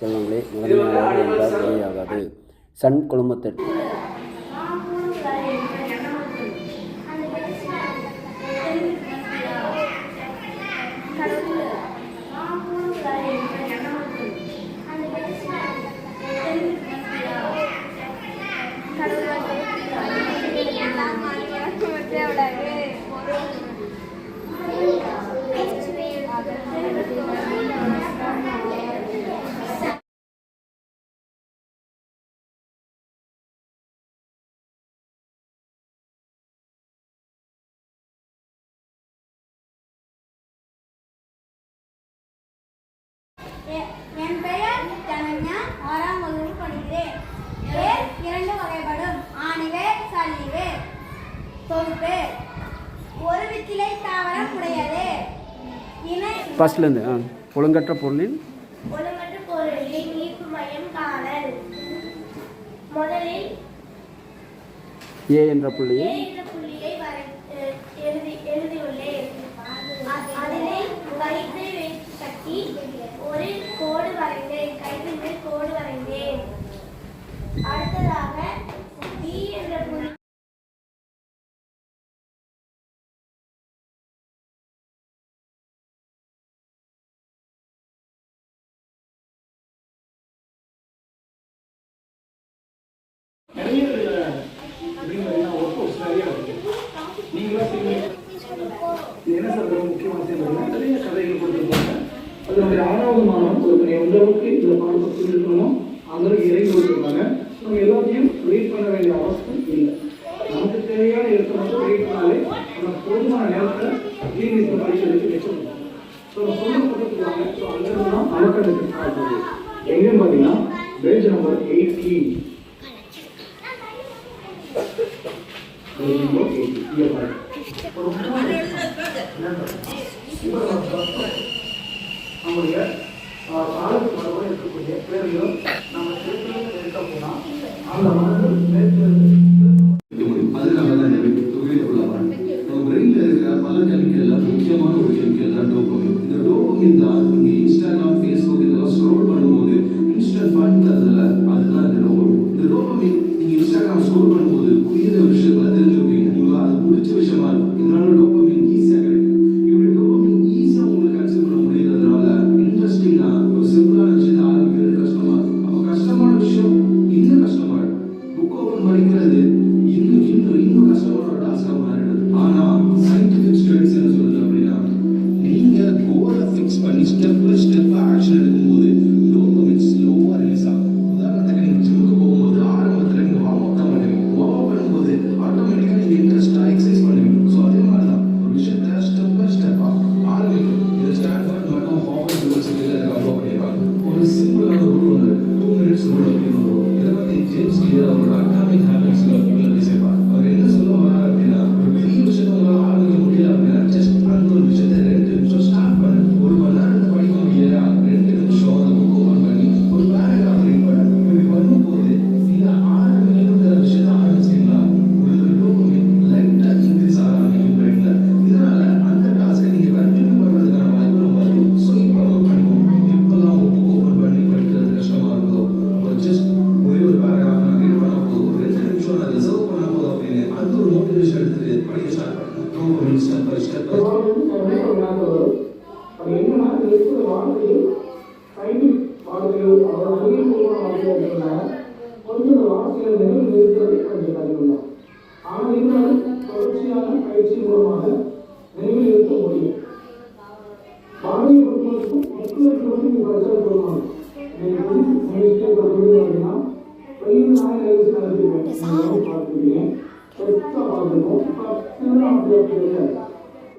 செல்வங்களே, முதன்மையானவர் என்றால் வெளியாகாது. சன் குழுமத்திற்கு என் பெயர் தனன்யா. 6ஆம் வகுப்பு படிக்கிறேன். வேர் 2 வகைப்படும். ஆணிவேர், சல்லிவேர். தொகுப்பு ஒரு வித்திலை தாவரம் உடையது. ஃபர்ஸ்ட்லேருந்து ஒழுங்கற்ற பொருளின் ஈர்ப்பு மையம் காணல். முதலில் ஏ என்ற புள்ளியை எழுதியுள்ளேன். அதனை வைத்து கட்டி ஒரு கோடு வரைந்தேன். கைவின் மேல் கோடு வரைந்தேன். அடுத்ததாக டி என்ற புள்ளி என்ன சார் முக்கியமான விஷயம் நிறைய கதைகள் கொடுத்துருப்பாங்க. அதனுடைய 6வது மாணவன் ஒரு எந்த அளவுக்கு இதில் பாடப்பட்டு இருக்கணுமோ அந்த அளவுக்கு இறங்கி கொடுத்துருப்பாங்க. நம்ம எல்லாத்தையும் ரீட் பண்ண வேண்டிய அவசியம் இல்லை. நமக்கு தேவையான இடத்த மட்டும் ரீட் பண்ணாலே நம்ம போதுமான நேரத்தில் ஜீனியஸில் படிக்கிறதுக்கு வச்சுருக்கோம். ஸோ நம்ம சொல்ல கொடுத்துருவாங்க. ஸோ அங்கிருந்து தான் நமக்கு ஆகுது. எங்கேயும் பார்த்தீங்கன்னா பேஜ் நம்பர் 18 நம்முடைய காலத்து மரபோடு இருக்கக்கூடிய பேர்களும் நம்ம எடுக்க போனால் அந்த மரபு அதுக்காக தான் இந்த தொகுதியில் உள்ள நம்ம பிரெயினில் இருக்கிற பல கெமிக்கல்ல முக்கியமான ஒரு கெமிக்கல் தான் டோபமின். இந்த டோபமின் தான் இங்கே இன்ஸ்டாகிராம், ஃபேஸ்புக் இதெல்லாம் ஸ்க்ரோல் பண்ணும்போது இன்ஸ்டன்ட் ஃபன் தரதுல அதுதான் இந்த டோபமின். இந்த டோபமின் நீங்கள் இன்ஸ்டாகிராம் ஸ்க்ரோல் பண்ணும்போது புரியுற விஷயங்களை தெரிஞ்சுப்பீங்க. உங்களுக்கு அது பிடிச்ச விஷயமா இருக்கும். இதனால டோபமின் ஈஸியாக கிடைக்கும். இப்படி டோபமின் ஈஸியாக உங்களுக்கு கன்சியூம் பண்ண முடியறதுனால இன்ட்ரெஸ்டிங்காக ஒரு சிம்பிளான விஷயத்தை ஆரம்பிக்கிறது கஷ்டமா இருக்கும். அப்போ கஷ்டமான விஷயம் இன்னும் கஷ்டமா இருக்கும். புக் ஓப்பன் படிக்கிறது இன்னும் கஷ்டமான ஒரு டாஸ்காக மாறிடுது. ஆனால் சயின்டிஃபிக் ஸ்டடிஸ் என்ன சொல்லுது அப்படின்னா நீங்கள் கோலை ஃபிக்ஸ் பண்ணி ஸ்டெப் பை ஸ்டெப்பாக ஆக்ஷன் எடுக்கும்போது டோபமின் ஸ்லோவாக ரிலீஸ் ஆகும். உதாரணத்துக்கு நீங்கள் ஜிம்முக்கு போகும்போது ஆரம்பத்தில் நீங்கள் வார்ம் அப் தான் பண்ணுவீங்க. வார்ம் அப் பண்ணும்போது ஆட்டோமேட்டிக்காக நீங்கள் இன்ட்ரெஸ்டாக எக்ஸசைஸ் பண்ணுவீங்க. ஸோ அதே மாதிரி தான் ஒரு விஷயத்தை ஸ்டெப் பை ஸ்டெப்பாக ஆரம்பிக்கும். இது ஸ்டான்ஃபோர்ட் மற்றும் ஹார்வர்ட் யூனிவர்சிட்டியில் ஃபாலோ பண்ணியிருக்காங்க. ஒரு சிம்பிளான ரூல் ஒன்று 2 minutes ரூல் அப்படின்னு ஒரு ரூல். இதை பற்றி ஜேம்ஸ் கிளியர் அவரோட அட்டாமிக் ஹேபிட்ஸில் பேசியிருப்பார். அவர் என்ன சொல்ல வர்றாரு அப்படின்னா ஒரு பெரிய விஷயத்தை உங்களால் ஆரம்பிக்க முடியல அப்படின்னா ஜஸ்ட் அந்த ஒரு விஷயத்தை 2 நிமிஷம் ஸ்டார்ட் பண்ணு. 1 மணி நேரத்தை படிக்க முடியலையா 2 நிமிஷம் அந்த புக் ஓப்பன் பண்ணி ஒரு பேராகிராஃப் ரீட் பண்ணு. இப்படி பண்ணும்போது நீங்கள் ஆரம்பிக்கிற விஷயத்தை ஆரம்பிச்சிங்கன்னா உங்களுக்கு டோபமின் லைட்டாக இன்க்ரீஸ் ஆக ஆரம்பிக்கும் பிரெயினில். இதனால அந்த டாஸ்க்கை நீங்கள் கண்டினியூ பண்ணுறதுக்கான வாய்ப்பு ரொம்ப இருக்கும். ஸோ இப்போ நம்ம பண்ணுவோம். இப்போல்லாம் புக் ஓப்பன் பண்ணி படிக்கிறது கஷ்டமாக இருக்குதோ ஒரு ஜஸ்ட் ஒரே ஒரு பேராகிராஃப் நான் ரீட் பண்ண போதும் 2 நிமிஷம் நான் ரிசர்வ் பண்ண போதும் அப்படின்னு அது ஒரு மோட்டிவேஷன் எடுத்துட்டு படிக்க ஸ்டார்ட் பண்ணுறேன். ஸ்டெப் பை ஸ்டெப் அது என்னன்னா வாழ்க்கையில்